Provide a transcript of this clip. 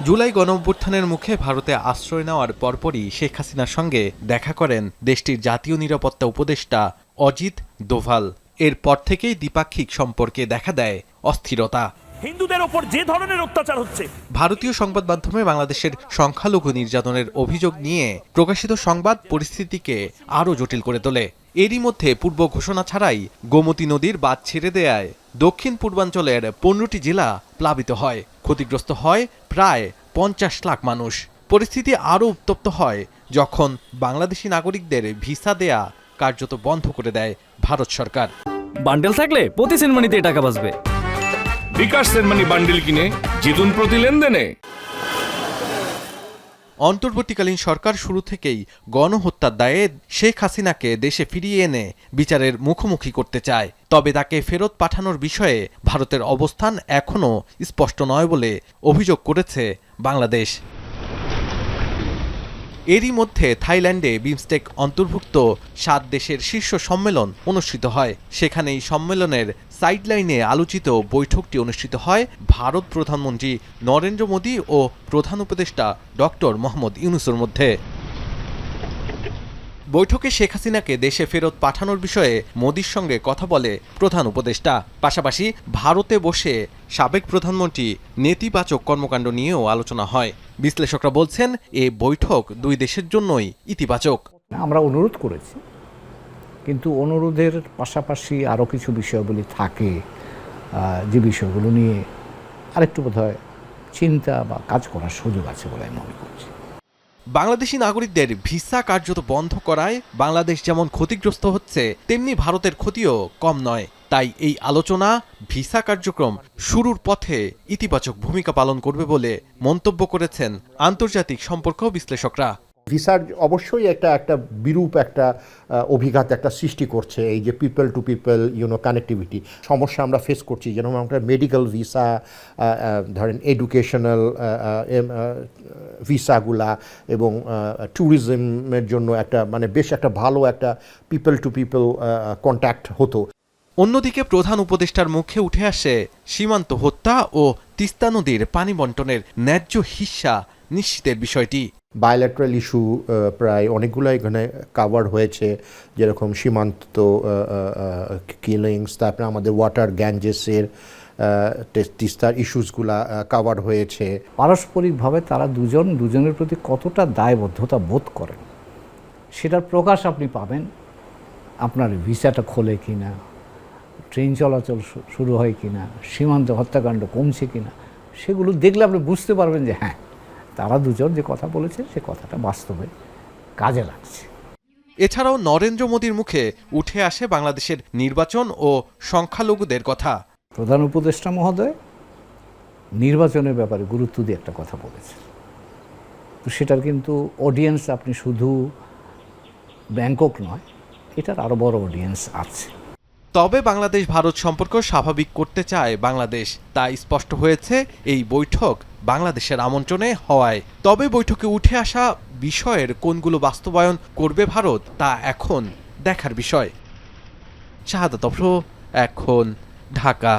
জুলাই গণঅভ্যুত্থানের মুখে ভারতে আশ্রয় নেওয়ার পরপরই শেখ হাসিনার সঙ্গে দেখা করেন দেশটির জাতীয় নিরাপত্তা উপদেষ্টা অজিত দোভাল। এরপর থেকেই দ্বিপাক্ষিক সম্পর্কে দেখা দেয় অস্থিরতা। হিন্দুদের ওপর যে ধরনের অত্যাচার হচ্ছে, ভারতীয় সংবাদ মাধ্যমে বাংলাদেশের সংখ্যালঘু নির্যাতনের অভিযোগ নিয়ে প্রকাশিত সংবাদ পরিস্থিতিকে আরও জটিল করে তোলে। এরই মধ্যে পূর্ব ঘোষণা ছাড়াই গোমতী নদীর বাঁধ ছেড়ে দেয়ায় দক্ষিণ পূর্বাঞ্চলের 15টি জেলা প্লাবিত হয়, ক্ষতিগ্রস্ত হয় প্রায় 50 লাখ মানুষ। পরিস্থিতি আরও উত্তপ্ত হয় যখন বাংলাদেশি নাগরিকদের ভিসা দেয়া কার্যত বন্ধ করে দেয় ভারত সরকার। বান্ডেল থাকলে প্রতি সেনমানিতে টাকা বাঁচবে। বিকাশ সেনমানি বান্ডেল কিনে জিতুন প্রতি লেনদেনে। অন্তর্বর্তীকালীন সরকার শুরু থেকেই গণহত্যার দায়ে শেখ হাসিনাকে দেশে ফিরিয়ে এনে বিচারের মুখোমুখি করতে চায়। তবে তাকে ফেরত পাঠানোর বিষয়ে ভারতের অবস্থান এখনও স্পষ্ট নয় বলে অভিযোগ করেছে বাংলাদেশ। এরই মধ্যে থাইল্যান্ডে বিমস্টেক অন্তর্ভুক্ত 7 দেশের শীর্ষ সম্মেলন অনুষ্ঠিত হয়। সেখানে এই সম্মেলনের সাইডলাইনে আলোচিত বৈঠকটি অনুষ্ঠিত হয় ভারত প্রধানমন্ত্রী নরেন্দ্র মোদী ও প্রধান উপদেষ্টা ডক্টর মোহাম্মদ ইউনূসের মধ্যে। বৈঠকে শেখ হাসিনাকে দেশে ফেরত পাঠানোর বিষয়ে মোদির সঙ্গে কথা বলে প্রধান উপদেষ্টা। পাশাপাশি ভারতে বসে সাবেক প্রধানমন্ত্রী নেতিবাচক কর্মকাণ্ড নিয়েও আলোচনা হয়। বিশ্লেষকরা বলছেন এ বৈঠক দুই দেশের জন্যই ইতিবাচক। আমরা অনুরোধ করেছি, কিন্তু অনুরোধের পাশাপাশি আরও কিছু বিষয়গুলি থাকে যে বিষয়গুলো নিয়ে আরেকটু বোধহয় চিন্তা বা কাজ করার সুযোগ আছে বলে আমি মনে করছি। বাংলাদেশি নাগরিকদের ভিসা কার্যত বন্ধ করায় বাংলাদেশ যেমন ক্ষতিগ্রস্ত হচ্ছে, তেমনি ভারতের ক্ষতিও কম নয়। তাই এই আলোচনা ভিসা কার্যক্রম শুরুর পথে ইতিবাচক ভূমিকা পালন করবে বলে মন্তব্য করেছেন আন্তর্জাতিক সম্পর্ক বিশ্লেষকরা। ভিসার অবশ্যই একটা বিরূপ একটা অভিঘাত একটা সৃষ্টি করছে। এই যে পিপল টু পিপল কানেক্টিভিটি সমস্যা আমরা ফেস করছি, যেরকম আমরা মেডিকেল ভিসা, ধরেন এডুকেশনাল ভিসাগুলা এবং ট্যুরিজমের জন্য একটা বেশ একটা ভালো একটা পিপল টু পিপল কন্ট্যাক্ট হতো। অন্যদিকে প্রধান উপদেষ্টার মুখে উঠে আসে সীমান্ত হত্যা ও তিস্তা নদীর পানি বন্টনের ন্যায্য হিস্সা নিশ্চিতের বিষয়টি। বায়োল্যাটারাল ইস্যু প্রায় অনেকগুলো এখানে কাভার হয়েছে, যেরকম সীমান্ত কিলিংস, তারপরে আমাদের ওয়াটার গ্যাঞ্জেসের তিস্তার ইস্যুসগুলা কাভার হয়েছে। পারস্পরিকভাবে তারা দুজনের প্রতি কতটা দায়বদ্ধতা বোধ করেন সেটার প্রকাশ আপনি পাবেন। আপনার ভিসাটা খোলে কিনা, ট্রেন চলাচল শুরু হয় কিনা, সীমান্ত হত্যাকাণ্ড কমছে কিনা, সেগুলো দেখলে আপনি বুঝতে পারবেন যে হ্যাঁ, তারা দুজন যে কথা বলেছে সে কথাটা বাস্তবে কাজে লাগছে। এছাড়াও নরেন্দ্র মোদীর মুখে উঠে আসে বাংলাদেশের নির্বাচন ও সংখ্যালঘুদের কথা। প্রধান উপদেষ্টা মহোদয় নির্বাচনের ব্যাপারে গুরুত্ব দিয়ে একটা কথা বলেছেন, তো সেটার কিন্তু অডিয়েন্স আপনি শুধু ব্যাংকক নয়, এটার আরও বড় অডিয়েন্স আছে। তবে বাংলাদেশ ভারত সম্পর্ক স্বাভাবিক করতে চায় বাংলাদেশ, তা স্পষ্ট হয়েছে এই বৈঠক বাংলাদেশের আমন্ত্রণে হওয়ায়। তবে বৈঠকে উঠে আসা বিষয়ের কোনগুলো বাস্তবায়ন করবে ভারত তা এখন দেখার বিষয়। শাহাদাত অফরো, এখন, ঢাকা।